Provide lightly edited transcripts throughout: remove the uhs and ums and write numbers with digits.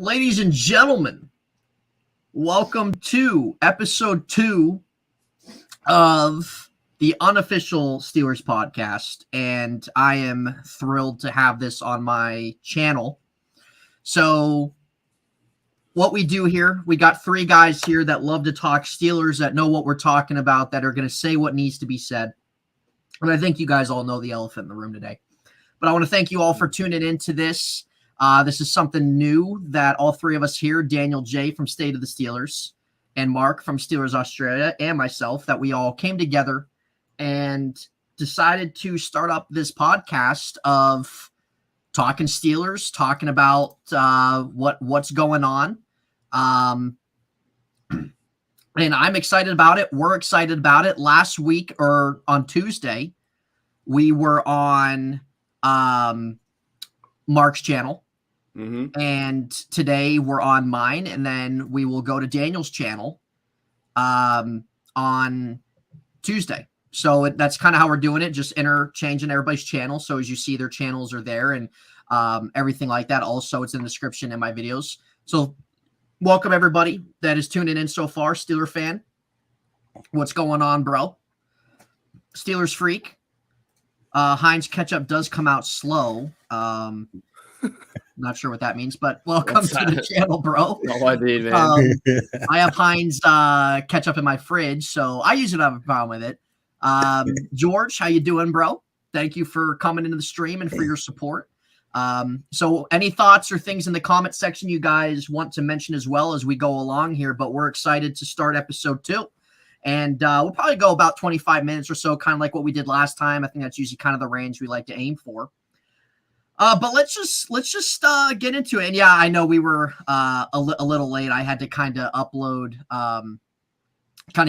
Ladies and gentlemen, welcome to episode 2 of the Unofficial Steelers Podcast, and I am thrilled to have this on my channel. So what we do here, we got 3 guys here that love to talk Steelers, that know what we're talking about, that are going to say what needs to be said. And I think you guys all know the elephant in the room today. But I want to thank you all for tuning into this. This is something new that all 3 of us here, Daniel J. from State of the Steelers, and Mark from Steelers Australia, and myself, that we all came together and decided to start up this podcast of talking Steelers, talking about what's going on. And I'm excited about it. We're excited about it. Last week, or on Tuesday, we were on Mark's channel. Mm-hmm. And today we're on mine, and then we will go to Daniel's channel on Tuesday. So that's kind of how we're doing it, just interchanging everybody's channel. So as you see, their channels are there and everything like that. Also, it's in the description in my videos. So welcome everybody that is tuning in so far. Steeler fan, what's going on, bro? Steelers freak. Heinz ketchup does come out slow. Not sure what that means, but welcome to the channel, bro. No idea, man. I have Heinz ketchup in my fridge, so I usually don't have a problem with it. George, how you doing, bro? Thank you for coming into the stream and for your support. So any thoughts or things in the comment section you guys want to mention as well as we go along here, but we're excited to start episode 2. And we'll probably go about 25 minutes or so, kind of like what we did last time. I think that's usually kind of the range we like to aim for. But let's just get into it. And yeah, I know we were a little late. I had to kind of upload, kind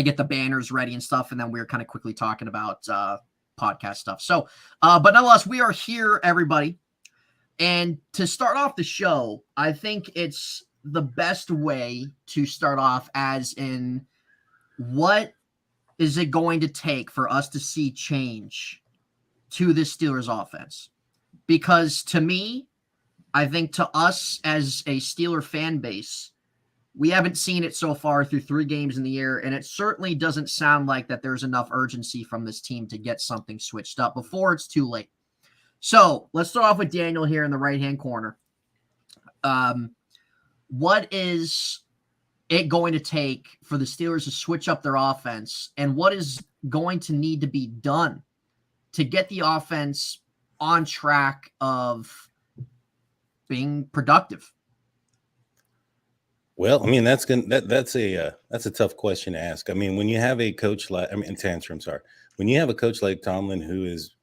of get the banners ready and stuff, and then we were kind of quickly talking about podcast stuff. So, but nonetheless, we are here, everybody. And to start off the show, I think it's the best way to start off as in, what is it going to take for us to see change to this Steelers offense? Because to me, I think to us as a Steeler fan base, we haven't seen it so far through 3 games in the year, and it certainly doesn't sound like that there's enough urgency from this team to get something switched up before it's too late. So let's start off with Daniel here in the right-hand corner. What is it going to take for the Steelers to switch up their offense, and what is going to need to be done to get the offense on track of being productive? Well, I mean, that's a tough question to ask. I mean, when you have a coach like, to answer, I'm sorry. When you have a coach like Tomlin, who is,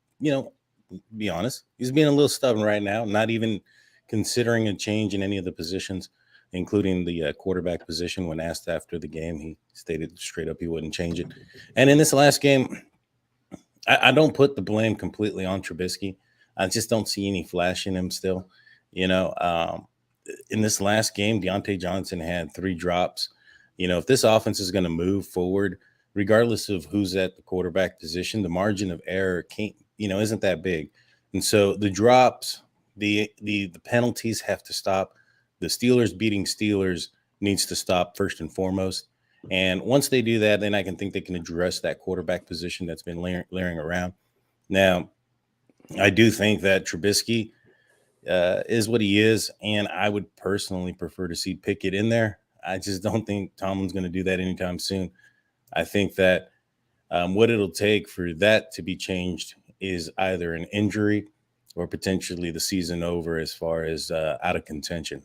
be honest, he's being a little stubborn right now, not even considering a change in any of the positions, including the quarterback position. When asked after the game, he stated straight up he wouldn't change it. And in this last game, I don't put the blame completely on Trubisky. I just don't see any flash in him still. In this last game, Deontay Johnson had 3 drops. If this offense is going to move forward, regardless of who's at the quarterback position, the margin of error isn't that big. And so the drops, the penalties have to stop. The Steelers beating Steelers needs to stop first and foremost. And once they do that, then I can think they can address that quarterback position that's been layering around. Now, I do think that Trubisky is what he is, and I would personally prefer to see Pickett in there. I just don't think Tomlin's going to do that anytime soon. I think that what it'll take for that to be changed is either an injury or potentially the season over as far as out of contention.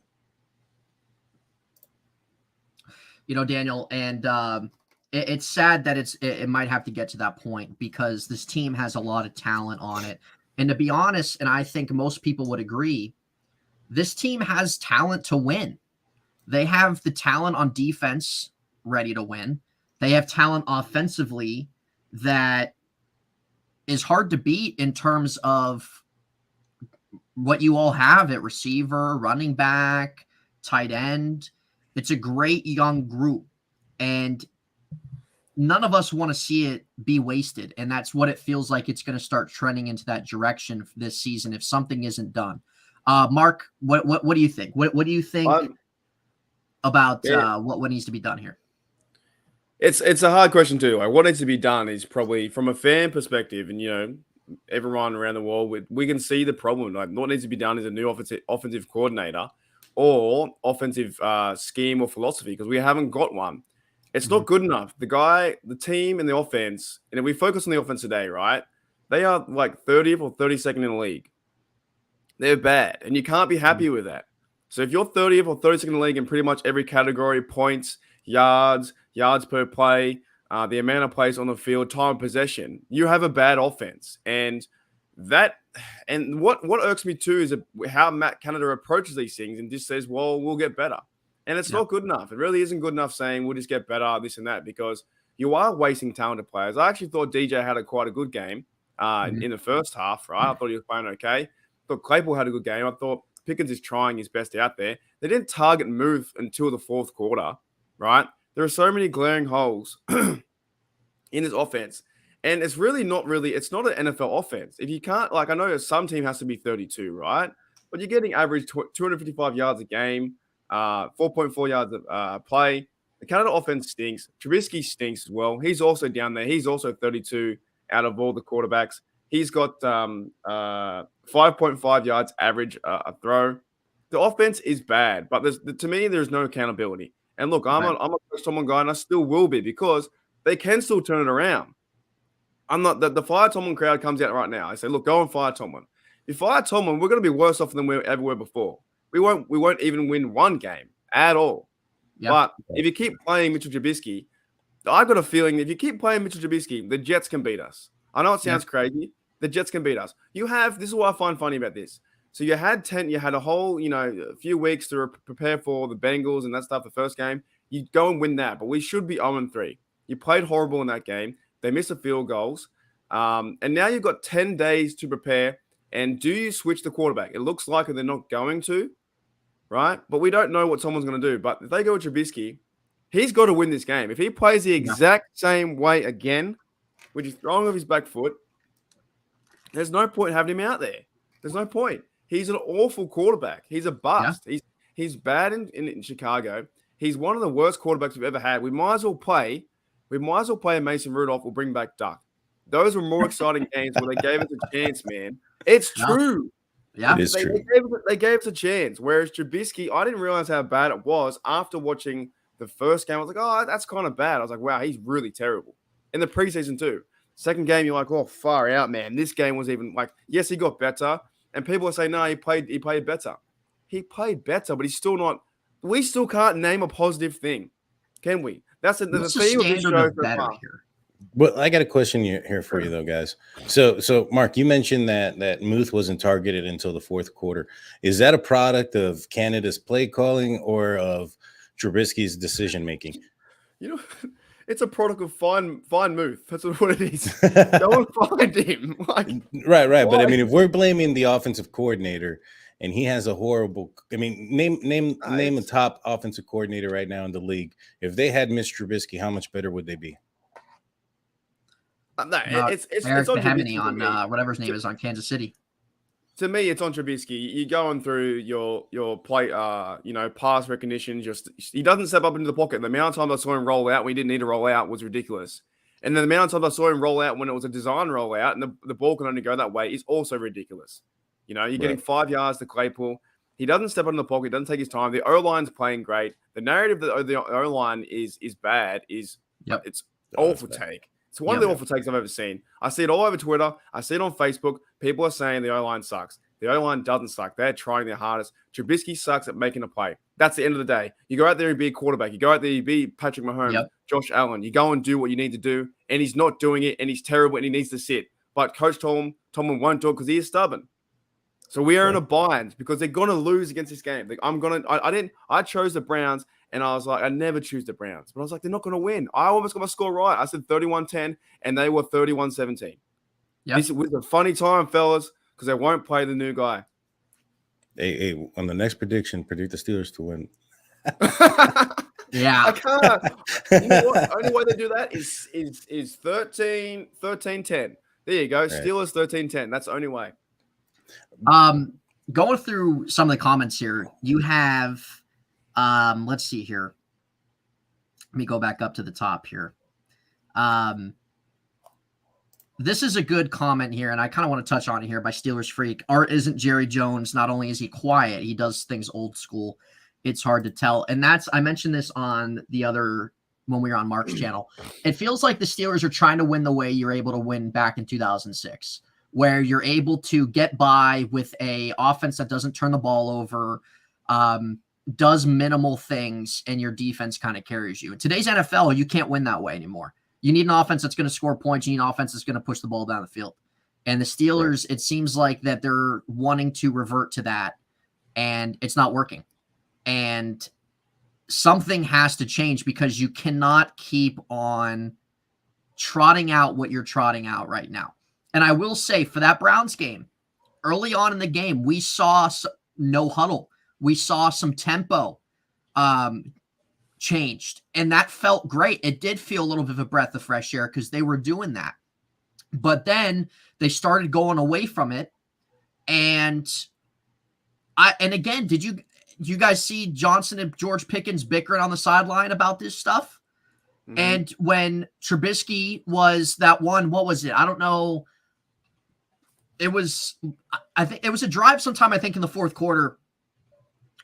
Daniel, and it's sad that it might have to get to that point because this team has a lot of talent on it. And to be honest, and I think most people would agree, this team has talent to win. They have the talent on defense ready to win. They have talent offensively that is hard to beat in terms of what you all have at receiver, running back, tight end. It's a great young group, and none of us want to see it be wasted. And that's what it feels like. It's going to start trending into that direction this season if something isn't done. Mark, what do you think? What do you think about what needs to be done here? It's a hard question too. Like, what needs to be done is probably from a fan perspective, and everyone around the world, we can see the problem. Like, what needs to be done is a new offensive coordinator or offensive scheme or philosophy, because we haven't got one. It's not good enough. The team, and the offense, and if we focus on the offense today, right? They are like 30th or 32nd in the league. They're bad, and you can't be happy with that. So if you're 30th or 32nd in the league in pretty much every category, points, yards per play, the amount of plays on the field, time of possession, you have a bad offense. And what irks me too is how Matt Canada approaches these things and just says, well, we'll get better. And it's not good enough. It really isn't good enough saying we'll just get better, this and that, because you are wasting talented players. I actually thought DJ had quite a good game in the first half, right? I thought he was playing okay. I thought Claypool had a good game. I thought Pickens is trying his best out there. They didn't target move until the fourth quarter, right? There are so many glaring holes in this offense. And it's not an NFL offense. If you can't, like, I know some team has to be 32, right? But you're getting average 255 yards a game, 4.4 yards of play. The Canada offense stinks. Trubisky stinks as well. He's also down there. He's also 32 out of all the quarterbacks. He's got 5.5 yards average a throw. The offense is bad, but to me, there's no accountability. And look, I'm a Coach Tomlin guy, and I still will be, because they can still turn it around. I'm not the fire Tomlin crowd comes out right now. I say, look, go and fire Tomlin. If you fire Tomlin, we're going to be worse off than we ever were before. We won't even win one game at all. Yep. But if you keep playing Mitchell Trubisky, I got a feeling if you keep playing Mitchell Trubisky, the Jets can beat us. I know it sounds crazy. The Jets can beat us. This is what I find funny about this. So you had a whole, a few weeks to prepare for the Bengals and that stuff, the first game. You go and win that, but we should be 0-3. You played horrible in that game. They missed the field goals. And now you've got 10 days to prepare. And do you switch the quarterback? It looks like they're not going to, right? But we don't know what someone's going to do. But if they go with Trubisky, he's got to win this game. If he plays the exact same way again, which is throwing off his back foot, there's no point having him out there. There's no point. He's an awful quarterback. He's a bust. Yeah. He's bad in Chicago. He's one of the worst quarterbacks we've ever had. We might as well play a Mason Rudolph or bring back Duck. Those were more exciting games where they gave us a chance, man. It's true. Yeah, it is true. They gave us a chance. Whereas Trubisky, I didn't realize how bad it was after watching the first game. I was like, oh, that's kind of bad. I was like, wow, he's really terrible. In the preseason too. Second game, you're like, oh, far out, man. This game was even like, yes, he got better. And people are saying, no, he played better. He played better, but he's still not. We still can't name a positive thing, can we? That's the theme of this show so far. Here? Well, I got a question here for you, though, guys. So Mark, you mentioned that Muth wasn't targeted until the fourth quarter. Is that a product of Canada's play calling or of Trubisky's decision making? It's a product of find Muth. That's what it is. Go and find him. Right. Why? But I mean, if we're blaming the offensive coordinator and he has a horrible, name a top offensive coordinator right now in the league. If they had missed Trubisky, how much better would they be? No, it's Eric on Behemany on whatever his name is on Kansas City. To me, it's on Trubisky. You're going through your play, pass recognition. He doesn't step up into the pocket. The amount of times I saw him roll out when he didn't need to roll out was ridiculous. And the amount of times I saw him roll out when it was a design rollout and the ball can only go that way is also ridiculous. You're getting 5 yards to Claypool. He doesn't step up in the pocket. He doesn't take his time. The O-line's playing great. The narrative that the O-line is bad it's awful take. It's one of the awful takes I've ever seen. I see it all over Twitter. I see it on Facebook. People are saying the O-line sucks. The O-line doesn't suck. They're trying their hardest. Trubisky sucks at making a play. That's the end of the day. You go out there and be a quarterback. You go out there and be Patrick Mahomes, Josh Allen. You go and do what you need to do, and he's not doing it, and he's terrible, and he needs to sit. But Coach Tomlin won't do it because he is stubborn. So we are in a bind because they're going to lose against this game. I chose the Browns, and I was like, I never choose the Browns. But I was like, they're not going to win. I almost got my score right. I said 31-10, and they were 31-17. This was a funny time, fellas, because they won't play the new guy. Hey, on the next prediction, predict the Steelers to win. Yeah. I can't. You know what? Only way they do that is 13-10. There you go. Right. Steelers 13-10. That's the only way. Going through some of the comments here, you have Let's see here. Let me go back up to the top here. This is a good comment here, and I kind of want to touch on it here by Steelers Freak. Art isn't Jerry Jones. Not only is he quiet, he does things old school. It's hard to tell. And I mentioned this on the other, when we were on Mark's channel. It feels like the Steelers are trying to win the way you're able to win back in 2006, where you're able to get by with a offense that doesn't turn the ball over, does minimal things, and your defense kind of carries you. In today's NFL, you can't win that way anymore. You need an offense that's going to score points. You need an offense that's going to push the ball down the field. And the Steelers, it seems like that they're wanting to revert to that, and it's not working. And something has to change, because you cannot keep on trotting out what you're trotting out right now. And I will say, for that Browns game, early on in the game, we saw no huddle. We saw some tempo changed, and that felt great. It did feel a little bit of a breath of fresh air because they were doing that. But then they started going away from it. And again, did you guys see Johnson and George Pickens bickering on the sideline about this stuff? Mm-hmm. And when Trubisky was that one, what was it? I don't know. I think it was a drive sometime, I think in the fourth quarter,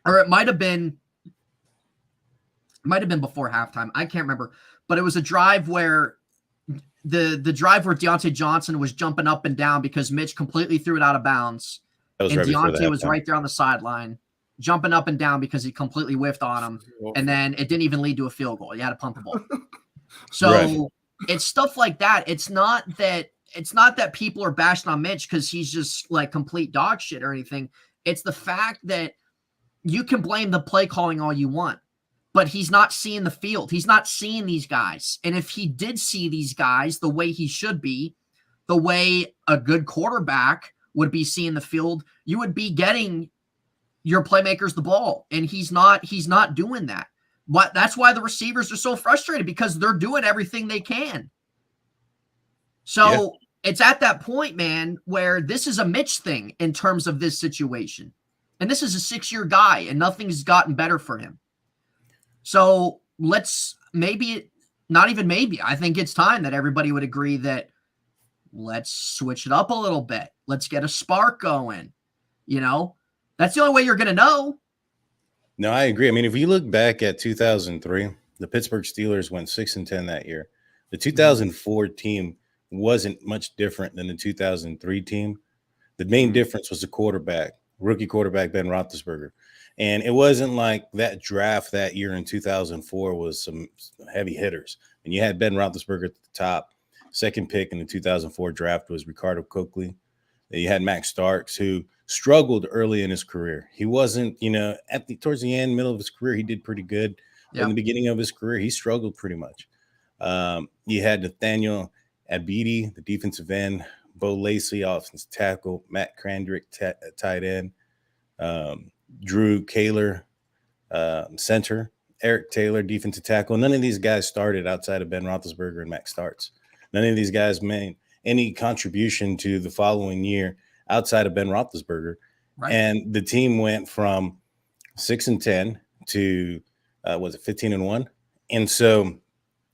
or it might have been before halftime. I can't remember, but it was a drive where the drive where Deontay Johnson was jumping up and down because Mitch completely threw it out of bounds. And Deontay was right there on the sideline, jumping up and down because he completely whiffed on him. And then it didn't even lead to a field goal. He had to pump the ball. So It's stuff like that. It's not that people are bashing on Mitch because he's just like complete dog shit or anything. It's the fact that you can blame the play calling all you want, but he's not seeing the field. He's not seeing these guys. And if he did see these guys the way he should be, the way a good quarterback would be seeing the field, you would be getting your playmakers the ball. And he's not doing that. But that's why the receivers are so frustrated, because they're doing everything they can. So It's at that point, man, where this is a Mitch thing in terms of this situation. And this is a 6-year guy, and nothing's gotten better for him. So I think it's time that everybody would agree that let's switch it up a little bit. Let's get a spark going. That's the only way you're going to know. No, I agree. I mean, if you look back at 2003, the Pittsburgh Steelers went 6-10 that year. The 2004 team wasn't much different than the 2003 team. The main difference was the quarterback. Rookie quarterback Ben Roethlisberger. And it wasn't like that draft that year in 2004 was some heavy hitters. And you had Ben Roethlisberger at the top. Second pick in the 2004 draft was Ricardo Coakley. You had Max Starks, who struggled early in his career. He wasn't, towards the end, middle of his career, he did pretty good. In the beginning of his career, he struggled pretty much. You had Nathaniel Abidi, the defensive end, Bo Lacey, offensive tackle, Matt Crandrick, tight end, Drew Kaler, center, Eric Taylor, defensive tackle. None of these guys started outside of Ben Roethlisberger and Max Starks. None of these guys made any contribution to the following year outside of Ben Roethlisberger. Right. And the team went from 6-10 to, 15-1? And so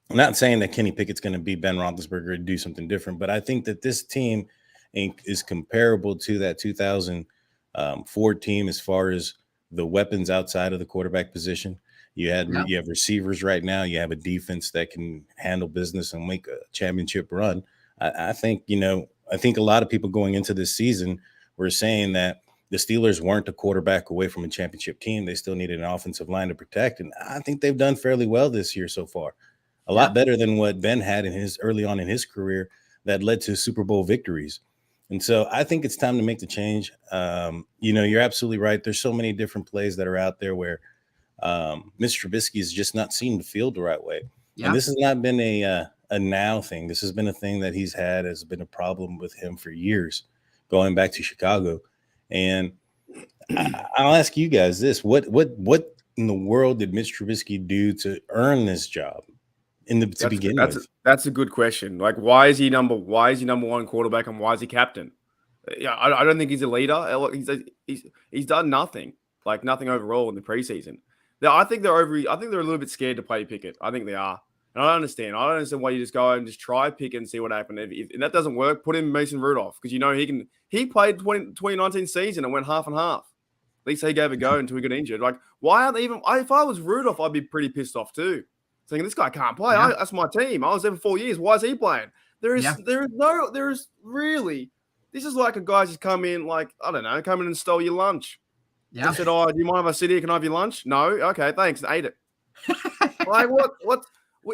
I'm not saying that Kenny Pickett's going to be Ben Roethlisberger and do something different, but I think that this team is comparable to that 2004 team as far as the weapons outside of the quarterback position. You have receivers right now. You have a defense that can handle business and make a championship run. I think a lot of people going into this season were saying that the Steelers weren't a quarterback away from a championship team. They still needed an offensive line to protect. And I think they've done fairly well this year so far. A lot better than what Ben had early on in his career that led to Super Bowl victories. And so I think it's time to make the change. You're absolutely right. There's so many different plays that are out there where Mr. Trubisky is just not seeing the field the right way. Yeah. And this has not been a now thing. This has been a thing that has been a problem with him for years, going back to Chicago. And I'll ask you guys this: what in the world did Mitch Trubisky do to earn this job? That's a good question. Like, why is he number one quarterback and why is he captain? Yeah, I don't think he's a leader. He's done nothing overall in the preseason. I think they're over. I think they're a little bit scared to play Pickett. I think they are. And I don't understand. I don't understand why you just go and just try Pickett and see what happens. If that doesn't work, put in Mason Rudolph because you know he can. He played 2019 season and went half and half. At least he gave a go until he got injured. Like, why aren't they even? If I was Rudolph, I'd be pretty pissed off too. Saying this guy can't play. Yeah. That's my team. I was there for 4 years. Why is he playing? There is really. This is like a guy just come in, like, I don't know, come in and stole your lunch. Yeah. I said, "Oh, do you mind if I sit here? Can I have your lunch?" No, okay, thanks. And ate it. Like what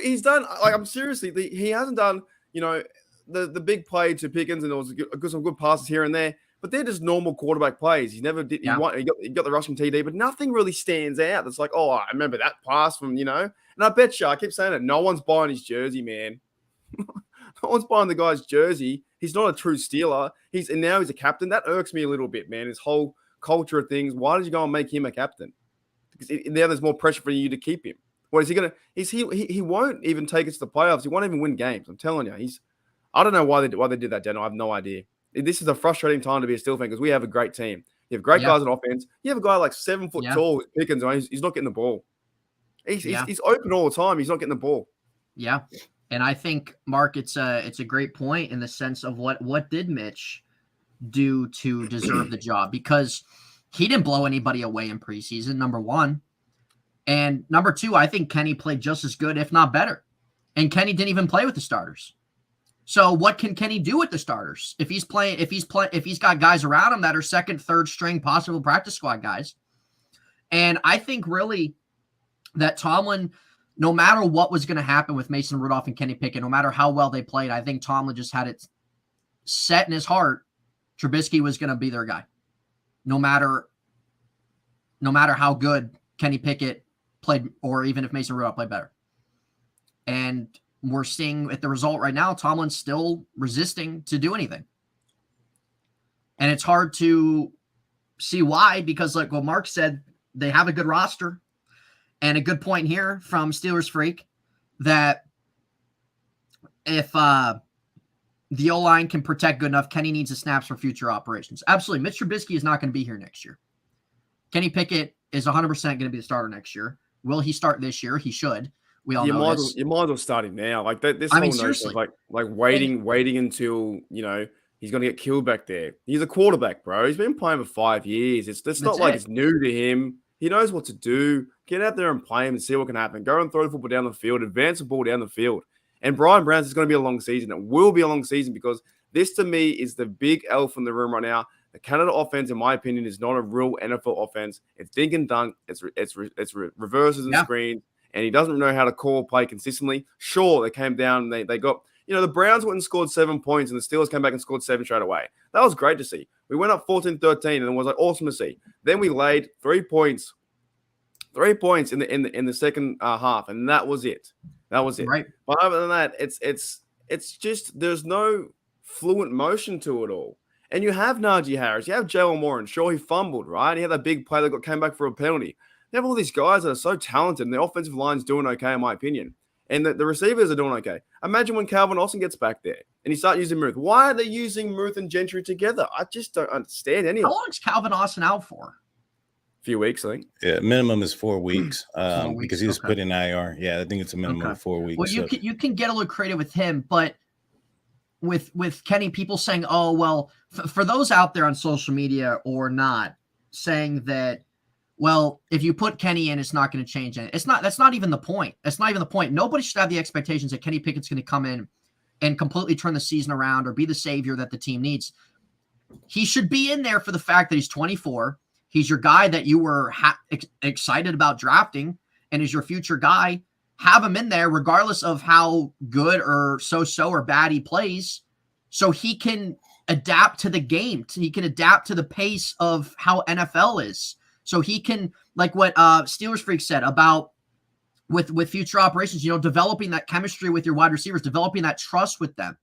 he's done? Like I'm seriously, he hasn't done. You know, the big play to Pickens, and there was some good passes here and there, but they're just normal quarterback plays. He never did. Yeah. He got the rushing TD, but nothing really stands out. It's like, oh, I remember that pass from And I bet you, I keep saying it. No one's buying his jersey, man. No one's buying the guy's jersey. He's not a true Steeler. Now he's a captain. That irks me a little bit, man. His whole culture of things. Why did you go and make him a captain? Because now there's more pressure for you to keep him. What is he gonna? He won't even take us to the playoffs. He won't even win games. I'm telling you. I don't know why they did that, Dan. I have no idea. This is a frustrating time to be a Steel fan because we have a great team. You have great guys on offense. You have a guy like 7 foot tall, Pickens. He's not getting the ball. He's open all the time. He's not getting the ball. Yeah. And I think, Mark, it's a great point in the sense of what did Mitch do to deserve the job? Because he didn't blow anybody away in preseason, number one. And number two, I think Kenny played just as good, if not better. And Kenny didn't even play with the starters. So what can Kenny do with the starters? If he's got guys around him that are second, third string, possible practice squad guys. And I think really that Tomlin, no matter what was going to happen with Mason Rudolph and Kenny Pickett, no matter how well they played, I think Tomlin just had it set in his heart. Trubisky was going to be their guy. No matter how good Kenny Pickett played, or even if Mason Rudolph played better. And we're seeing at the result right now, Tomlin's still resisting to do anything. And it's hard to see why, because like what Mark said, they have a good roster. And a good point here from Steelers Freak that if the O-line can protect good enough, Kenny needs the snaps for future operations. Absolutely. Mitch Trubisky is not going to be here next year. Kenny Pickett is 100% going to be the starter next year. Will he start this year? He should. We all know this. You might as well start him now. Like this I mean, whole notion seriously. of like waiting until, he's going to get killed back there. He's a quarterback, bro. He's been playing for 5 years. It's not like it's new to him. He knows what to do. Get out there and play him and see what can happen. Go and throw the football down the field. Advance the ball down the field. And Brian Brown's is going to be a long season. It will be a long season because this, to me, is the big elephant in the room right now. The Canada offense, in my opinion, is not a real NFL offense. It's dink and dunk. It's reverses and screens. And he doesn't know how to call play consistently. Sure, they came down. They got, the Browns went and scored 7 points, and the Steelers came back and scored 7 straight away. That was great to see. We went up 14-13, and it was awesome to see. Then we laid 3 points in the second half, and that was it. That was it. Right. But other than that, it's just there's no fluent motion to it all. And you have Najee Harris, you have Jalen Warren. Sure, he fumbled, right? He had that big play that came back for a penalty. You have all these guys that are so talented, and the offensive line's doing okay, in my opinion. And the receivers are doing okay. Imagine when Calvin Austin gets back there and he starts using Muth. Why are they using Muth and Gentry together? I just don't understand any of it. How long is Calvin Austin out for? A few weeks, I think. Yeah, minimum is 4 weeks, 4 weeks, because he was put in IR. Yeah, I think it's a minimum of 4 weeks. Well, you can get a little creative with him, but with Kenny, people saying, oh, well, for those out there on social media or not, saying that, well, if you put Kenny in, it's not going to change it. That's not even the point. That's not even the point. Nobody should have the expectations that Kenny Pickett's going to come in and completely turn the season around or be the savior that the team needs. He should be in there for the fact that he's 24. He's your guy that you were excited about drafting and is your future guy. Have him in there regardless of how good or so-so or bad he plays, so he can adapt to the game. He can adapt to the pace of how NFL is. So he can, like what Steelers Freak said about with future operations, developing that chemistry with your wide receivers, developing that trust with them.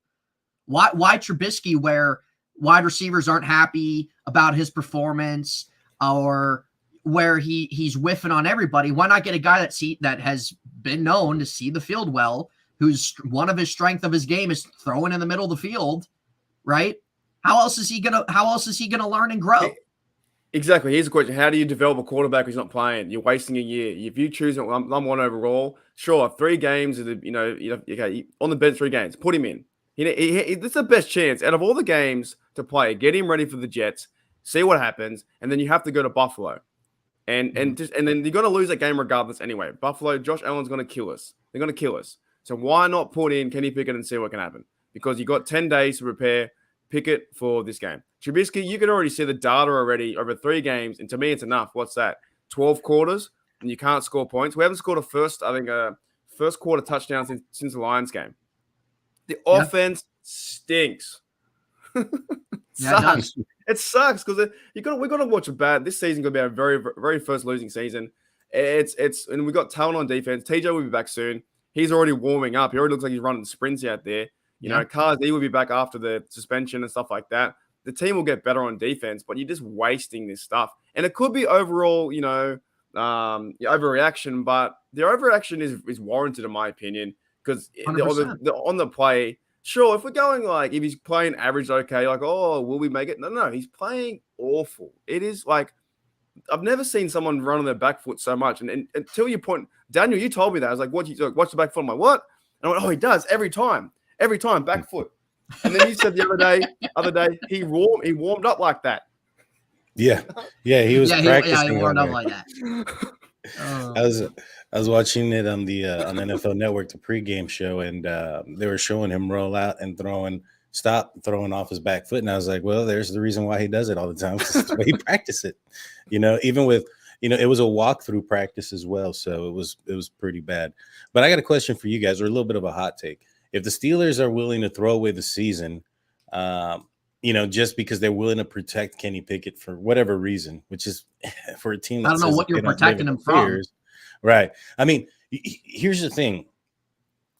Why Trubisky, where wide receivers aren't happy about his performance or where he's whiffing on everybody? Why not get a guy that has been known to see the field well, who's one of his strength of his game is throwing in the middle of the field, right? How else is he gonna learn and grow? Exactly. Here's the question: how do you develop a quarterback who's not playing? You're wasting a year. If you choose number one overall, sure, 3 games, okay, on the bench 3 games, put him in. This is the best chance out of all the games to play. Get him ready for the Jets, see what happens, and then you have to go to Buffalo, and then you're gonna lose that game regardless anyway. Buffalo, Josh Allen's gonna kill us. They're gonna kill us. So why not put in Kenny Pickett and see what can happen? Because you got 10 days to prepare Pickett for this game. Trubisky, you can already see the data already over 3 games, and to me, it's enough. What's that? 12 quarters, and you can't score points. We haven't scored a first quarter touchdown since the Lions game. The offense stinks. Sucks. It sucks because we're gonna watch a bad. This season gonna be our very, very first losing season. And we got talent on defense. TJ will be back soon. He's already warming up. He already looks like he's running sprints out there. You know, Carsey will be back after the suspension and stuff like that. The team will get better on defense, but you're just wasting this stuff. And it could be overall, overreaction, but the overreaction is warranted in my opinion because on the play, sure, if we're going if he's playing average, okay, will we make it? No, he's playing awful. It is I've never seen someone run on their back foot so much. And until you point, Daniel, you told me that. I was like, watch the back foot. I'm like, what? And I went, oh, he does every time, back foot. And then you said the other day, he warmed up like that. Yeah, he was practicing. He warmed up like that. I was watching it on the on NFL Network, the pregame show, and they were showing him roll out and throwing off his back foot, and I was like, well, there's the reason why he does it all the time. It's the way he practices it, even with it was a walkthrough practice as well, so it was pretty bad. But I got a question for you guys, or a little bit of a hot take. If the Steelers are willing to throw away the season, just because they're willing to protect Kenny Pickett for whatever reason, which is for a team that I don't know what you're protecting him from. Right. I mean, here's the thing.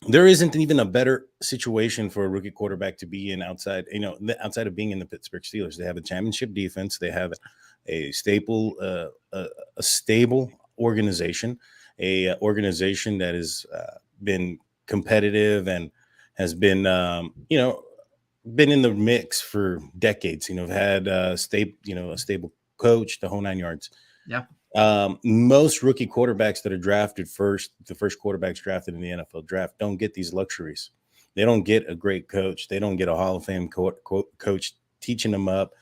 There isn't even a better situation for a rookie quarterback to be in outside of being in the Pittsburgh Steelers. They have a championship defense. They have a stable organization, a organization that has been competitive and has been, been in the mix for decades. Had a stable coach, the whole 9 yards. Yeah. Most rookie quarterbacks that are drafted the first quarterbacks drafted in the NFL draft don't get these luxuries. They don't get a great coach. They don't get a Hall of Fame coach teaching them up,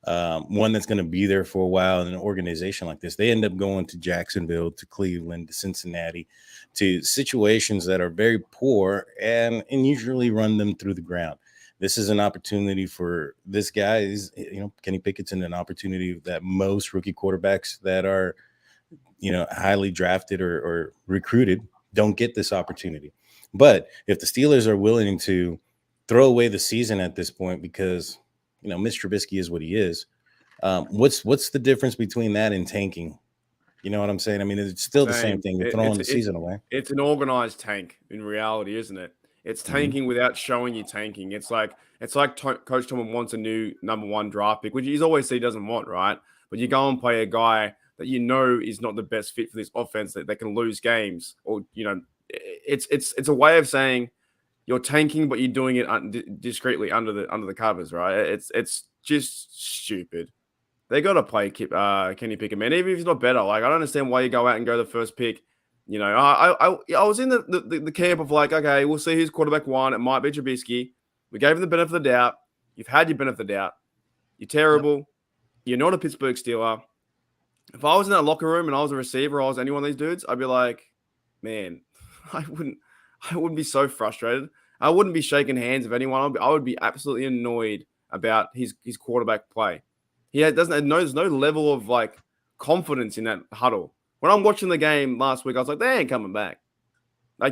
one that's going to be there for a while in an organization like this. They end up going to Jacksonville, to Cleveland, to Cincinnati, to situations that are very poor and usually run them through the ground. This is an opportunity for this guy. Kenny Pickett's in an opportunity that most rookie quarterbacks that are, highly drafted or recruited don't get this opportunity. But if the Steelers are willing to throw away the season at this point because, Mitch Trubisky is what he is, what's the difference between that and tanking? You know what I'm saying? I mean, it's still the same thing. You're throwing the season away. It's an organized tank in reality, isn't it? It's tanking without showing you tanking. It's like Coach Tomlin wants a new number 1 draft pick, which he's always said he doesn't want, right? But you go and play a guy that is not the best fit for this offense, that they can lose games, or it's a way of saying you're tanking, but you're doing it discreetly under the covers, right? It's just stupid. They got to play Kenny Pickett, man. Even if he's not better, I don't understand why you go out and go the first pick. I was in the camp of okay, we'll see who's quarterback 1. It might be Trubisky. We gave him the benefit of the doubt. You've had your benefit of the doubt. You're terrible. Yep. You're not a Pittsburgh Steeler. If I was in that locker room and I was a receiver, or I was any one of these dudes, I'd be like, man, I wouldn't be so frustrated. I wouldn't be shaking hands with anyone. I would be absolutely annoyed about his quarterback play. There's no level of confidence in that huddle. When I'm watching the game last week, I was like, they ain't coming back.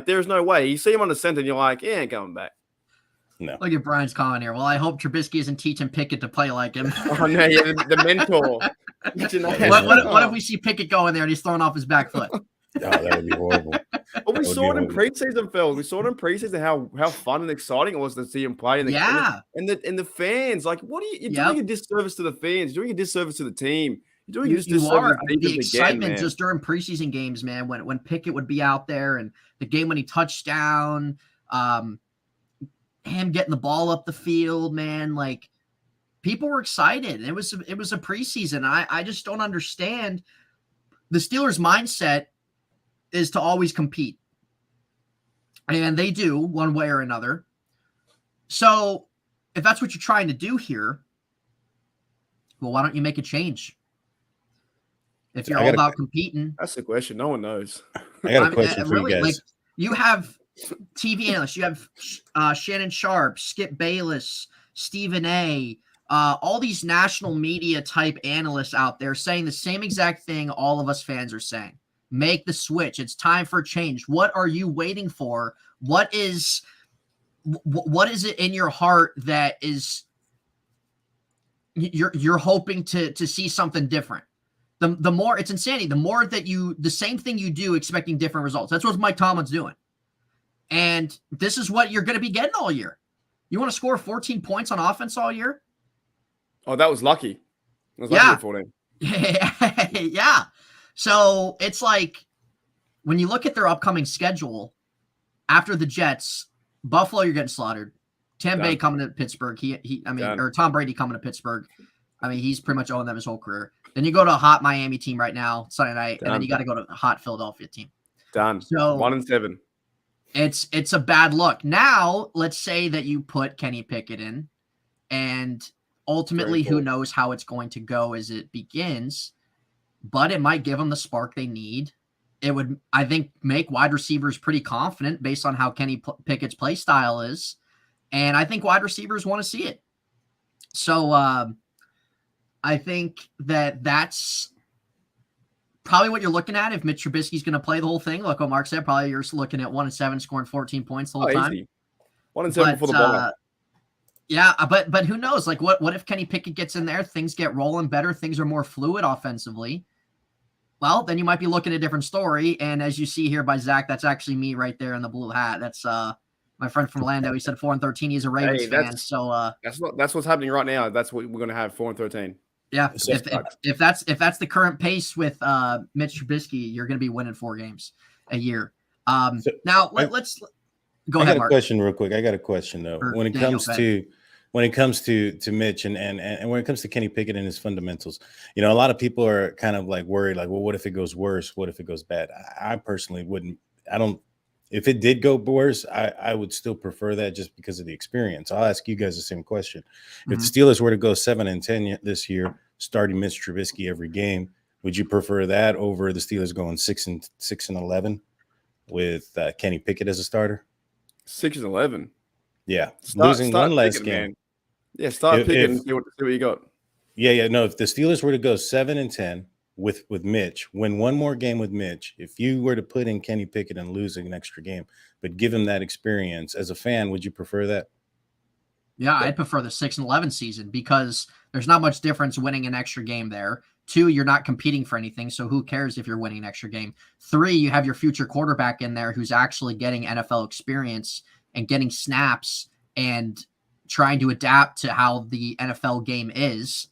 There's no way. You see him on the center, and you're like, he ain't coming back. No. Look at Brian's comment here. Well, I hope Trubisky isn't teaching Pickett to play like him. Oh, no, yeah, the mentor. What if we see Pickett go in there and he's throwing off his back foot? Oh, that would be horrible. Well, we saw it in preseason, Phil. We saw it in preseason how fun and exciting it was to see him play. And the fans, what are you're doing a disservice to the fans. You're doing a disservice to the team. You're doing the excitement just during preseason games, man. When Pickett would be out there, and the game when he touchdown, him getting the ball up the field, man. people were excited. It was a preseason. I just don't understand. The Steelers' mindset is to always compete, and they do one way or another. So if that's what you're trying to do here, well, why don't you make a change? If you're all about competing. That's the question. No one knows. I got a question for you guys. Like, you have TV analysts. You have Shannon Sharp, Skip Bayless, Stephen A., all these national media type analysts out there saying the same exact thing all of us fans are saying. Make the switch. It's time for change. What are you waiting for? What is it in your heart that is you're hoping to see something different? The more, it's insanity. The more that the same thing you do expecting different results. That's what Mike Tomlin's doing. And this is what you're going to be getting all year. You want to score 14 points on offense all year? Oh, that was lucky. That was lucky 14. Yeah. So it's like, when you look at their upcoming schedule, after the Jets, Buffalo, you're getting slaughtered. Tampa Bay coming to Pittsburgh. Or Tom Brady coming to Pittsburgh. I mean, he's pretty much owning them his whole career. Then you go to a hot Miami team right now, Sunday night, and then you got to go to a hot Philadelphia team. Done. So 1-7. It's a bad look. Now, let's say that you put Kenny Pickett in, and ultimately, who knows how it's going to go as it begins, but it might give them the spark they need. It would, I think, make wide receivers pretty confident based on how Kenny Pickett's play style is, and I think wide receivers want to see it. So I think that's probably what you're looking at if Mitch Trubisky's going to play the whole thing. Like what Mark said, probably you're looking at 1-7, scoring 14 points the whole time. Easy. 1-7 for the ball. Yeah, but who knows? Like, what if Kenny Pickett gets in there, things get rolling better, things are more fluid offensively? Well, then you might be looking at a different story. And as you see here by Zach, that's actually me right there in the blue hat. That's my friend from Orlando. He said 4-13. He's a Ravens fan. So that's what's happening right now. That's what we're going to have, 4-13. Yeah, if that's the current pace with Mitch Trubisky, you're going to be winning 4 games a year. Now let's go ahead, Mark. I got a question real quick. I got a question though. When it comes to Mitch and when it comes to Kenny Pickett and his fundamentals, a lot of people are kind of like worried, like, well, what if it goes worse? What if it goes bad? I personally wouldn't. If it did go worse, I would still prefer that just because of the experience. I'll ask you guys the same question. If the Steelers were to go 7-10 this year, starting Mitch Trubisky every game, would you prefer that over the Steelers going 6-11 with Kenny Pickett as a starter? 6-11. Yeah, losing one last picking, game. Man. Yeah, start picking and see what you got. Yeah. No, if the Steelers were to go 7-10 with Mitch, win one more game with Mitch, if you were to put in Kenny Pickett and lose an extra game, but give him that experience as a fan, would you prefer that? Yeah, I'd prefer the 6-11 season because there's not much difference winning an extra game there. 2, you're not competing for anything, so who cares if you're winning an extra game? 3, you have your future quarterback in there who's actually getting NFL experience and getting snaps and trying to adapt to how the NFL game is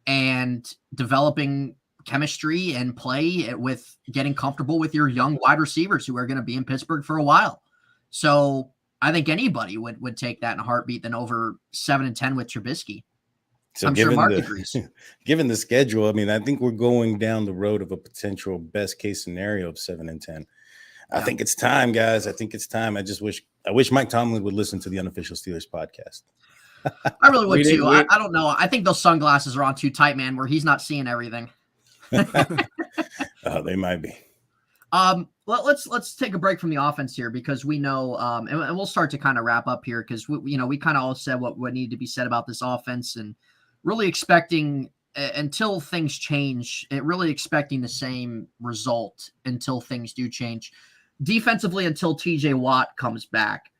and developing chemistry and play with getting comfortable with your young wide receivers who are going to be in Pittsburgh for a while. So I think anybody would take that in a heartbeat than over 7-10 with Trubisky. So I'm sure Mark agrees. Given the schedule, I mean, I think we're going down the road of a potential best case scenario of 7-10. I think it's time, guys. I think it's time. I wish Mike Tomlin would listen to the Unofficial Steelers podcast. I really would too. I don't know. I think those sunglasses are on too tight, man, where he's not seeing everything. They might be. Let's take a break from the offense here because we know, and we'll start to kind of wrap up here because we kind of all said what needed to be said about this offense and really expecting until things change, really expecting the same result until things do change. Defensively, until TJ Watt comes back,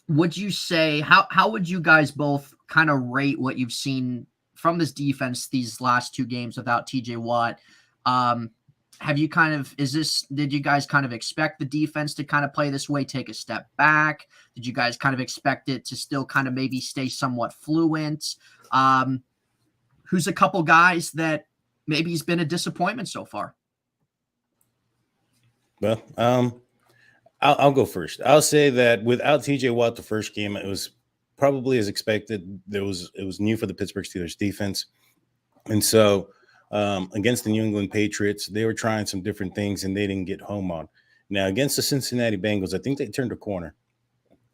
would you say how would you guys both kind of rate what you've seen from this defense these last 2 games without TJ Watt? Did you guys kind of expect the defense to kind of play this way, take a step back? Did you guys kind of expect it to still kind of maybe stay somewhat fluent? Who's a couple guys that maybe has been a disappointment so far? Well, I'll go first. I'll say that without TJ Watt, the first game, it was probably as expected. It was new for the Pittsburgh Steelers defense. And so against the New England Patriots, they were trying some different things and they didn't get home on. Now, against the Cincinnati Bengals, I think they turned a corner,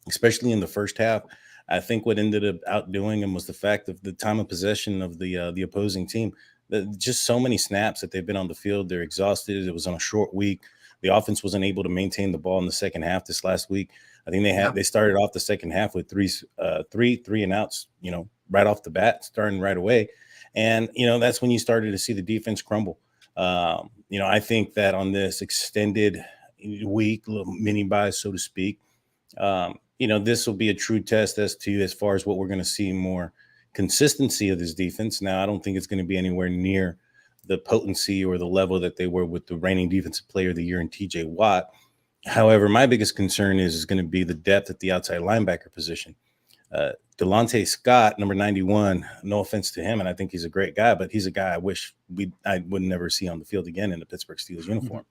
especially in the first half. I think what ended up outdoing them was the fact of the time of possession of the opposing team. Just so many snaps that they've been on the field. They're exhausted. It was on a short week. The offense wasn't able to maintain the ball in the second half this last week. I think they started off the second half with three and outs, right off the bat, starting right away. And, that's when you started to see the defense crumble. I think that on this extended week, little mini buy, so to speak, this will be a true test as far as what we're going to see more consistency of this defense. Now, I don't think it's going to be anywhere near the potency or the level that they were with the reigning defensive player of the year in TJ Watt. However, my biggest concern is going to be the depth at the outside linebacker position. Delonte Scott, number 91, no offense to him, and I think he's a great guy, but he's a guy I wish I would never see on the field again in the Pittsburgh Steelers uniform.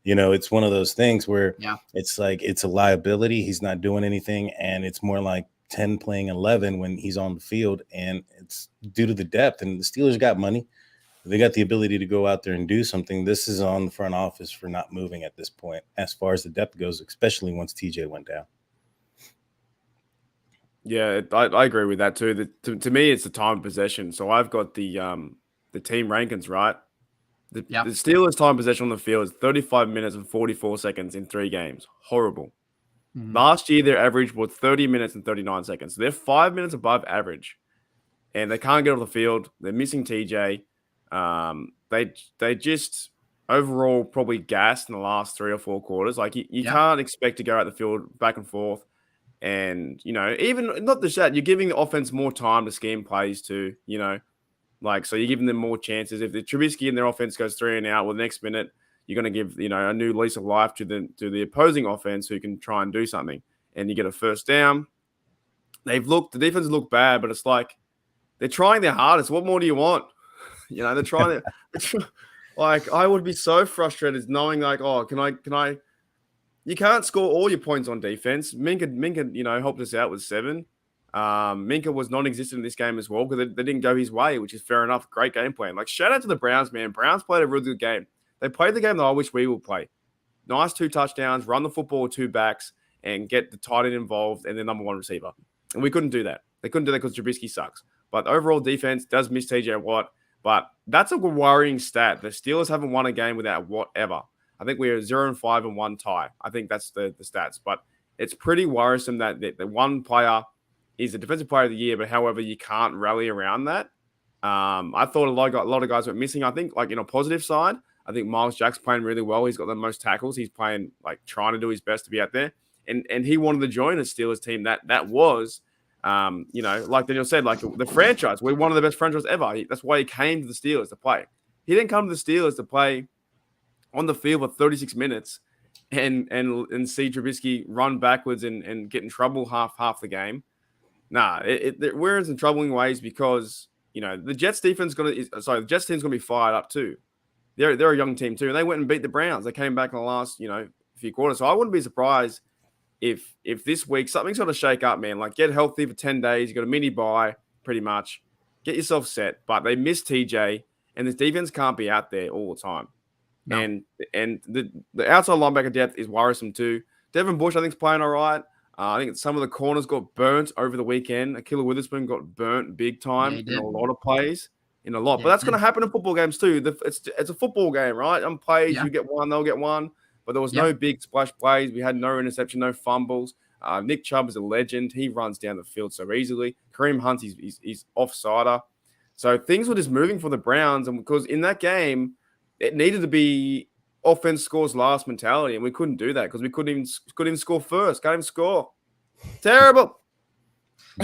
It's one of those things where it's like it's a liability. He's not doing anything, and it's more like 10 playing 11 when he's on the field, and it's due to the depth. And the Steelers got money. They got the ability to go out there and do something. This is on the front office for not moving at this point as far as the depth goes, especially once TJ went down. Yeah, I agree with that too. To me, it's the time of possession. So I've got the team rankings, right? The Steelers' time possession on the field is 35 minutes and 44 seconds in 3 games. Horrible. Mm-hmm. Last year, their average was 30 minutes and 39 seconds. So they're 5 minutes above average. And they can't get off the field. They're missing TJ. They just overall probably gassed in the last 3 or 4 quarters. Like you can't expect to go out the field back and forth. And, even not just that, you're giving the offense more time to scheme plays too, so you're giving them more chances. If the Trubisky and their offense goes 3 and out, well, the next minute you're going to give, a new lease of life to the opposing offense who can try and do something, and you get a first down. The defense look bad, but it's like they're trying their hardest. What more do you want? They're trying to, like, I would be so frustrated knowing like, oh, can I? You can't score all your points on defense. Minka, helped us out with 7. Minka was non-existent in this game as well because they didn't go his way, which is fair enough. Great game plan. Like, shout out to the Browns, man. Browns played a really good game. They played the game that I wish we would play. Nice 2 touchdowns, run the football with 2 backs, and get the tight end involved and the number 1 receiver. And we couldn't do that. They couldn't do that because Trubisky sucks. But overall defense does miss TJ Watt. But that's a worrying stat. The Steelers haven't won a game without Watt ever. I think we're 0-5 and 1 tie. I think that's the stats. But it's pretty worrisome that the one player is the defensive player of the year, but however, you can't rally around that. I thought a lot of guys were missing. I think, like, in a positive side, I think Miles Jack's playing really well. He's got the most tackles. He's playing, like, trying to do his best to be out there. And he wanted to join a Steelers team that was, like Daniel said, like the franchise. We're one of the best franchises ever. That's why he came to the Steelers to play. He didn't come to the Steelers to play on the field for 36 minutes and see Trubisky run backwards and get in trouble half the game. Nah, we're in some troubling ways because, the Jets team's going to be fired up too. They're a young team too, and they went and beat the Browns. They came back in the last, few quarters. So I wouldn't be surprised if this week something's got to shake up, man. Like, get healthy for 10 days. You got a mini bye, pretty much. Get yourself set. But they miss TJ, and this defense can't be out there all the time. No. And the outside linebacker depth is worrisome too. Devin Bush, I think, is playing all right. I think some of the corners got burnt over the weekend. Akilla Witherspoon got burnt big time in a lot of plays. But that's going to happen in football games too. It's a football game, right? On plays, you get one, they'll get one. But there was no big splash plays. We had no interception, no fumbles. Nick Chubb is a legend. He runs down the field so easily. Kareem Hunt, he's offsider. So things were just moving for the Browns. And because in that game, it needed to be offense scores last mentality, and we couldn't do that because we couldn't even score first. Can't even score. Terrible.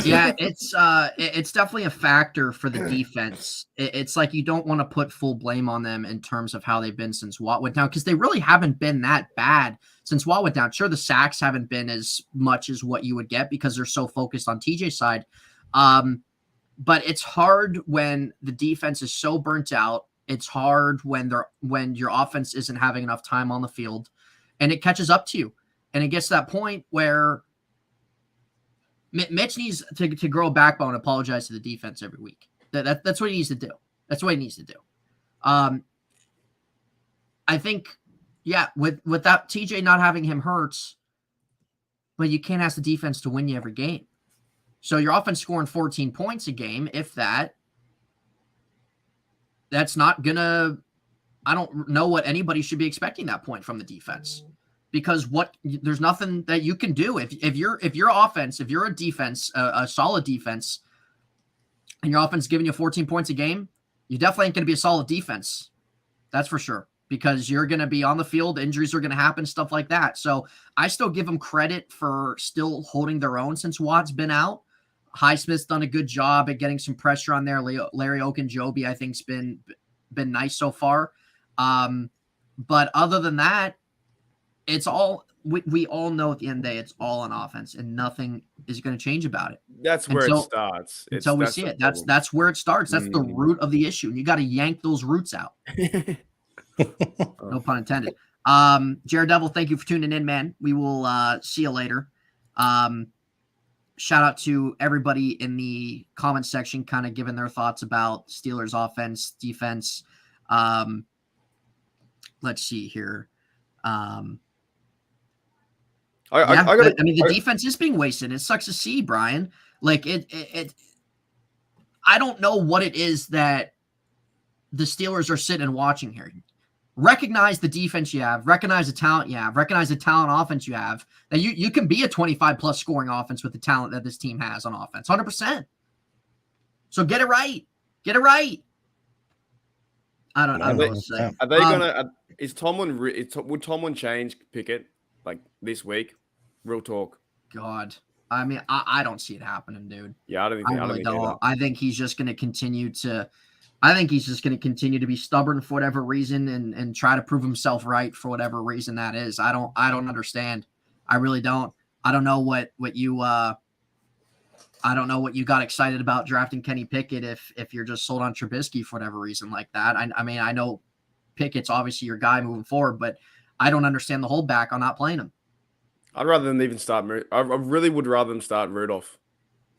Yeah, it's definitely a factor for the defense. It's like you don't want to put full blame on them in terms of how they've been since Watt went down, because they really haven't been that bad since Watt went down. Sure, the sacks haven't been as much as what you would get because they're so focused on TJ's side. But it's hard when the defense is so burnt out. It's hard when your offense isn't having enough time on the field, and it catches up to you. And it gets to that point where Mitch needs to grow a backbone and apologize to the defense every week. That's what he needs to do. That's what he needs to do. I think, without TJ not having him hurts, but you can't ask the defense to win you every game. So your offense scoring 14 points a game, if that's not gonna. I don't know what anybody should be expecting that point from the defense, because there's nothing that you can do if you're offense, if you're a defense, a solid defense, and your offense is giving you 14 points a game, you definitely ain't going to be a solid defense. That's for sure, because you're going to be on the field, injuries are going to happen, stuff like that. So I still give them credit for still holding their own since Watt's been out. Highsmith's done a good job at getting some pressure on there. Larry Ogunjobi, I think, has been nice so far. But other than that, it's all we all know at the end of the day, it's all on offense, and nothing is going to change about it. That's where it starts. Until we see it. That's where it starts. That's the root of the issue. And you got to yank those roots out. No pun intended. Jared Devil, thank you for tuning in, man. We will see you later. Shout out to everybody in the comment section, kind of giving their thoughts about Steelers offense, defense. Let's see here. The defense is being wasted. It sucks to see, Brian. Like it I don't know what it is that the Steelers are sitting and watching here. Recognize the defense you have, recognize the talent you have, recognize the talent offense you have, that you can be a 25-plus scoring offense with the talent that this team has on offense, 100%. So get it right. Get it right. I don't know what to say. Are they gonna? Is Tomlin? Would Tomlin change Pickett like this week? Real talk. God, I mean, I don't see it happening, dude. Yeah, I really don't. I think he's just going to continue to. I think he's just going to continue to be stubborn for whatever reason and try to prove himself right for whatever reason that is. I don't understand. I really don't. I don't know what you I don't know what you got excited about drafting Kenny Pickett if you're just sold on Trubisky for whatever reason like that. I mean, I know Pickett's obviously your guy moving forward, but I don't understand the holdback on not playing him. I'd rather them even start. I really would rather them start Rudolph.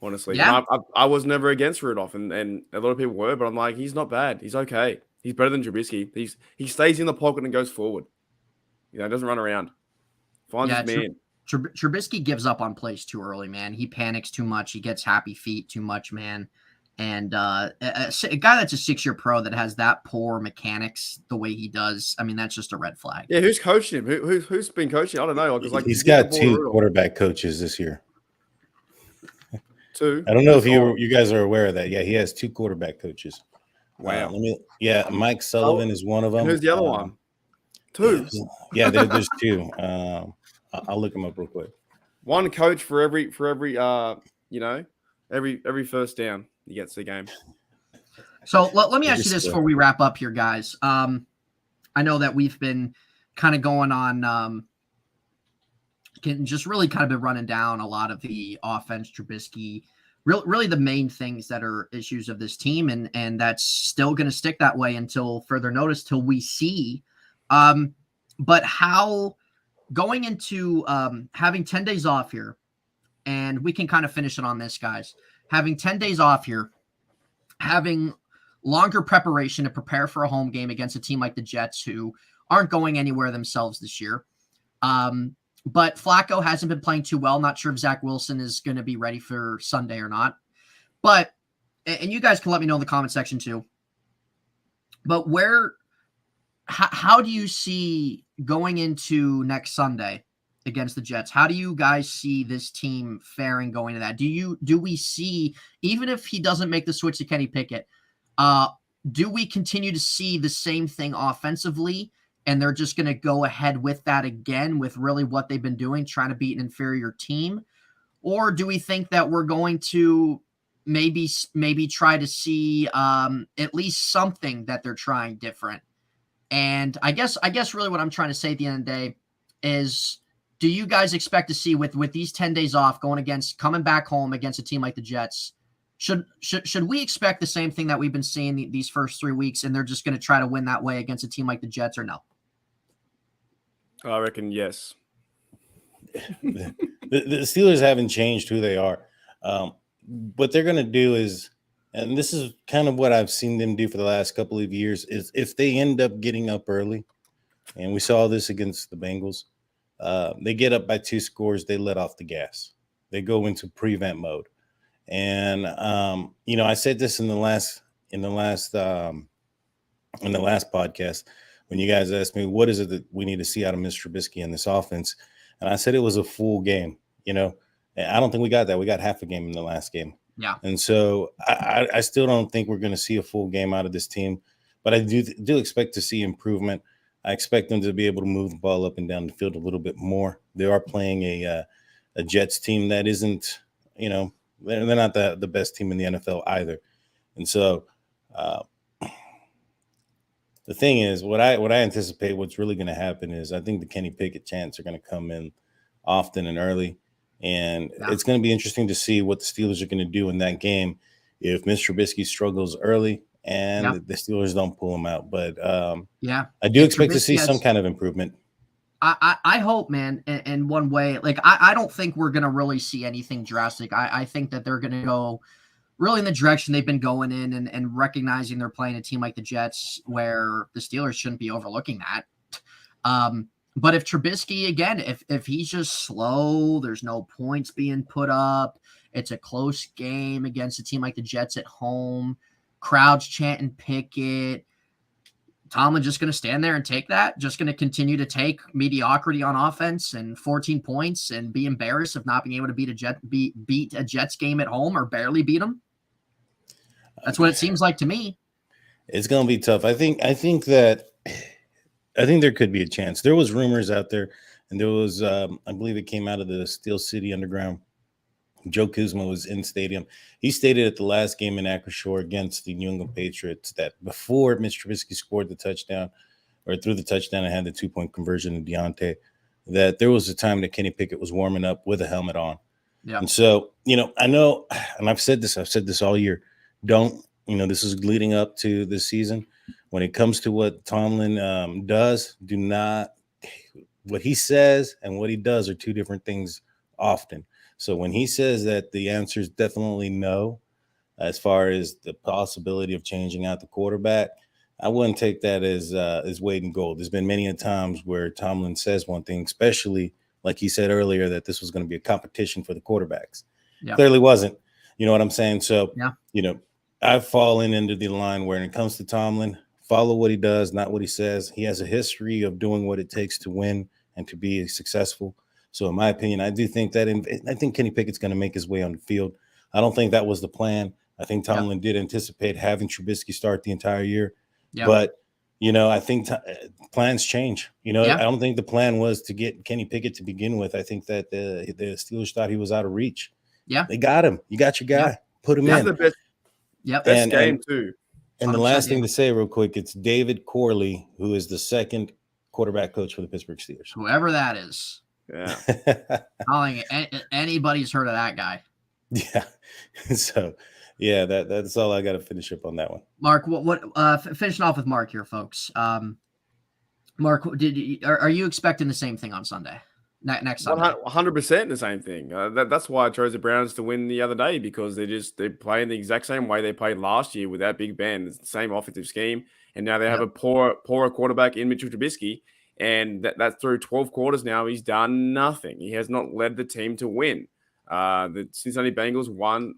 Honestly, yeah. I was never against Rudolph, and a lot of people were, but I'm like, he's not bad. He's okay. He's better than Trubisky. He stays in the pocket and goes forward. Doesn't run around. Finds his man. Trubisky gives up on plays too early, man. He panics too much. He gets happy feet too much, man. And a guy that's a 6-year pro that has that poor mechanics the way he does, I mean, that's just a red flag. Yeah, who's coaching him? Who's been coaching? I don't know. He's got 2 quarterback coaches this year. 2. I don't know if you guys are aware of that. Yeah, he has 2 quarterback coaches. Wow. Mike Sullivan is one of them. Who's the other one? 2. Yeah, there's 2. I'll look them up real quick. One coach for every every first down he gets the game. So let me ask you this before we wrap up here, guys. I know that we've been kind of going on just really kind of been running down a lot of the offense, Trubisky, really the main things that are issues of this team, and that's still going to stick that way until further notice, till we see. But how going into having 10 days off here, and we can kind of finish it on this, guys. Having 10 days off here, having longer preparation to prepare for a home game against a team like the Jets, who aren't going anywhere themselves this year. But Flacco hasn't been playing too well. Not sure if Zach Wilson is going to be ready for Sunday or not. But, and you guys can let me know in the comment section too. But how do you see going into next Sunday against the Jets? How do you guys see this team faring going to that? Do we see, even if he doesn't make the switch to Kenny Pickett, do we continue to see the same thing offensively, and they're just going to go ahead with that again with really what they've been doing, trying to beat an inferior team? Or do we think that we're going to maybe try to see at least something that they're trying different? And I guess really what I'm trying to say at the end of the day is, do you guys expect to see with these 10 days off coming back home against a team like the Jets, should we expect the same thing that we've been seeing these first 3 weeks, and they're just going to try to win that way against a team like the Jets, or no? I reckon yes. The Steelers haven't changed who they are. what they're going to do is, and this is kind of what I've seen them do for the last couple of years, is if they end up getting up early, and we saw this against the Bengals, they get up by 2 scores, they let off the gas. They go into prevent mode. And I said this in the last podcast when you guys asked me what is it that we need to see out of Mr. Trubisky in this offense, and I said it was a full game. I don't think we got that. We got half a game in the last game. Yeah. And so I still don't think we're going to see a full game out of this team, but I do expect to see improvement. I expect them to be able to move the ball up and down the field a little bit more. They are playing a Jets team that isn't, they're not the best team in the NFL either. And so the thing is, what I anticipate what's really going to happen is I think the Kenny Pickett chants are going to come in often and early. And it's going to be interesting to see what the Steelers are going to do in that game if Mr. Trubisky struggles early and the Steelers don't pull him out. But I do expect to see some kind of improvement. I hope, man, in one way. Like, I don't think we're going to really see anything drastic. I think that they're going to go really in the direction they've been going in and recognizing they're playing a team like the Jets where the Steelers shouldn't be overlooking that. But if Trubisky, again, if he's just slow, there's no points being put up, it's a close game against a team like the Jets at home, crowds chanting Pickett, Tomlin just going to stand there and take that, just going to continue to take mediocrity on offense and 14 points and be embarrassed of not being able to beat a Jets game at home or barely beat them. That's what it seems like to me. It's going to be tough. I think there could be a chance. There was rumors out there, and there was, I believe it came out of the Steel City Underground. Joe Kuzma was in stadium. He stated at the last game in Acrisure against the New England Patriots that before Mr. Trubisky scored the touchdown or threw the touchdown and had the 2-point conversion to Deontay, that there was a time that Kenny Pickett was warming up with a helmet on. Yeah. And so, I know, and I've said this all year, this is leading up to this season. When it comes to what Tomlin does, what he says and what he does are two different things often. So when he says that the answer is definitely no, as far as the possibility of changing out the quarterback, I wouldn't take that as weight in gold. There's been many a times where Tomlin says one thing, especially like he said earlier, that this was going to be a competition for the quarterbacks. Yeah. Clearly wasn't. You know what I'm saying? So, I've fallen into the line where when it comes to Tomlin, follow what he does, not what he says. He has a history of doing what it takes to win and to be successful. So in my opinion, I do think that I think Kenny Pickett's going to make his way on the field. I don't think that was the plan. I think Tomlin did anticipate having Trubisky start the entire year. Yeah. But, I think plans change. I don't think the plan was to get Kenny Pickett to begin with. I think that the Steelers thought he was out of reach. Yeah. They got him. You got your guy. Yeah. Put him in. The best, best game, too. And the last thing to say real quick, it's David Corley, who is the second quarterback coach for the Pittsburgh Steelers. Whoever that is. Yeah. I don't think anybody's heard of that guy. Yeah. So, that's all I got to finish up on that one. Mark, finishing off with Mark here, folks. Mark, are you expecting the same thing on Sunday? Next Sunday? 100% the same thing. That's why I chose the Browns to win the other day, because they're playing the exact same way they played last year with that big Ben. It's the same offensive scheme, and now they have a poorer quarterback in Mitchell Trubisky, and that's through 12 quarters now. He's done nothing. He has not led the team to win. The Cincinnati Bengals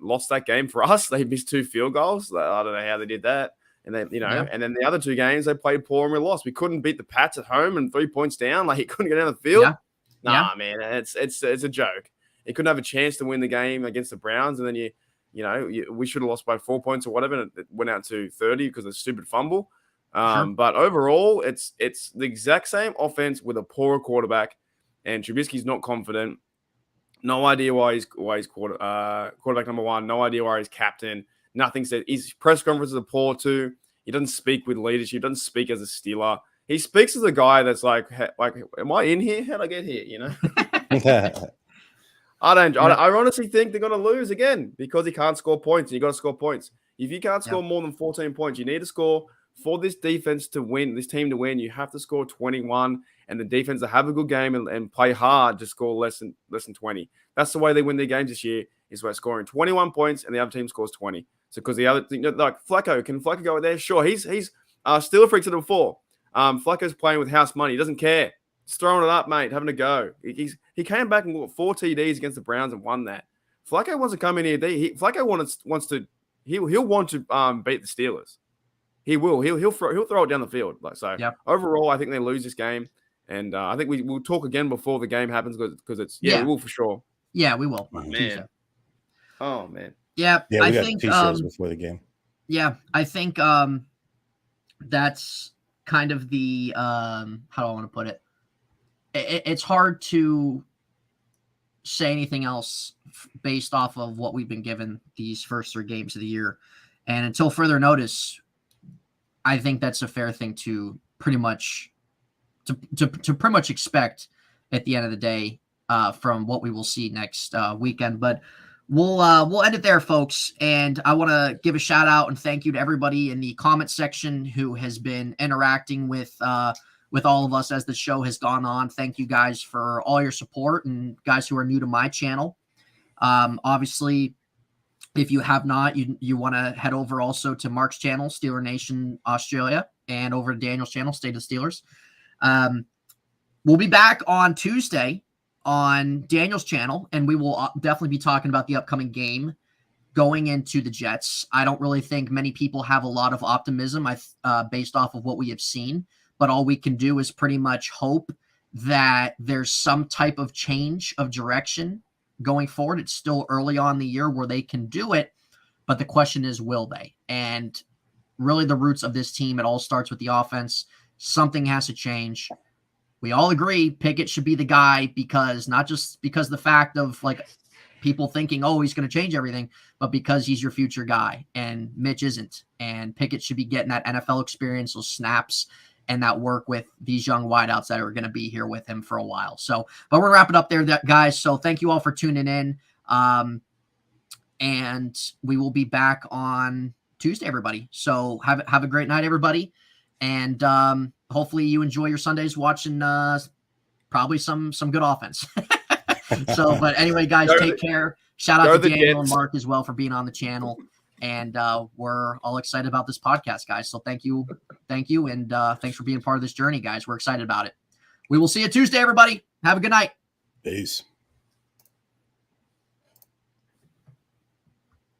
lost that game for us. They missed 2 field goals. I don't know how they did that. And then, and then the other 2 games they played poor and we lost. We couldn't beat the Pats at home and 3 points down. Like, he couldn't get down the field. Yeah. Nah, man, it's a joke. He couldn't have a chance to win the game against the Browns, and then we should have lost by 4 points or whatever, and it went out to 30 because of a stupid fumble. But overall, it's the exact same offense with a poorer quarterback, and Trubisky's not confident. No idea why he's quarterback number 1. No idea why he's captain. Nothing said. His press conferences are poor too. He doesn't speak with leadership. He doesn't speak as a Steeler. He speaks as a guy that's like, am I in here? How'd I get here? I honestly think they're going to lose again because he can't score points. And you got to score points. If you can't score more than 14 points, you need to score. For this defense to win, this team to win, you have to score 21, and the defense to have a good game and play hard to score less than 20. That's the way they win their games this year. is we're scoring 21 points and the other team scores 20. So because the other thing, like Flacco, can Flacco go there? Sure, he's Steeler freaks it before. Flacco's playing with house money. He doesn't care. He's throwing it up, mate, having a go. He came back and got 4 TDs against the Browns and won that. Flacco wants to come in here. Flacco wants to. He'll want to beat the Steelers. He will. He'll throw it down the field. Like so. Yep. Overall, I think they lose this game, and I think we'll talk again before the game happens because it's we will for sure. Yeah, we will. Man. Oh man. Yeah, Yeah, I we got think 2 shows before the game. Yeah, I think that's kind of the how do I want to put it? It's hard to say anything else based off of what we've been given these first 3 games of the year, and until further notice, I think that's a fair thing to pretty much expect at the end of the day from what we will see next weekend. But we'll end it there, folks. And I want to give a shout out and thank you to everybody in the comment section who has been interacting with all of us as the show has gone on. Thank you guys for all your support, and guys who are new to my channel. Obviously, if you have not, you want to head over also to Mark's channel, Steeler Nation Australia, and over to Daniel's channel, State of Steelers. We'll be back on Tuesday on Daniel's channel, and we will definitely be talking about the upcoming game going into the Jets. I don't really think many people have a lot of optimism based off of what we have seen, but all we can do is pretty much hope that there's some type of change of direction going forward. It's still early on in the year where they can do it, but the question is, will they? And really the roots of this team, it all starts with the offense. Something has to change. We all agree Pickett should be the guy, because not just because the fact of like people thinking, oh, he's going to change everything, but because he's your future guy and Mitch isn't. And Pickett should be getting that NFL experience, those snaps, and that work with these young wideouts that are going to be here with him for a while. So, but we're going to wrap it up there, guys. So thank you all for tuning in. And we will be back on Tuesday, everybody. So have a great night, everybody. And hopefully you enjoy your Sundays watching probably some good offense. So, but anyway, guys, take care. Shout out to Daniel and Mark as well for being on the channel. And we're all excited about this podcast, guys. So thank you. And thanks for being part of this journey, guys. We're excited about it. We will see you Tuesday, everybody. Have a good night. Peace.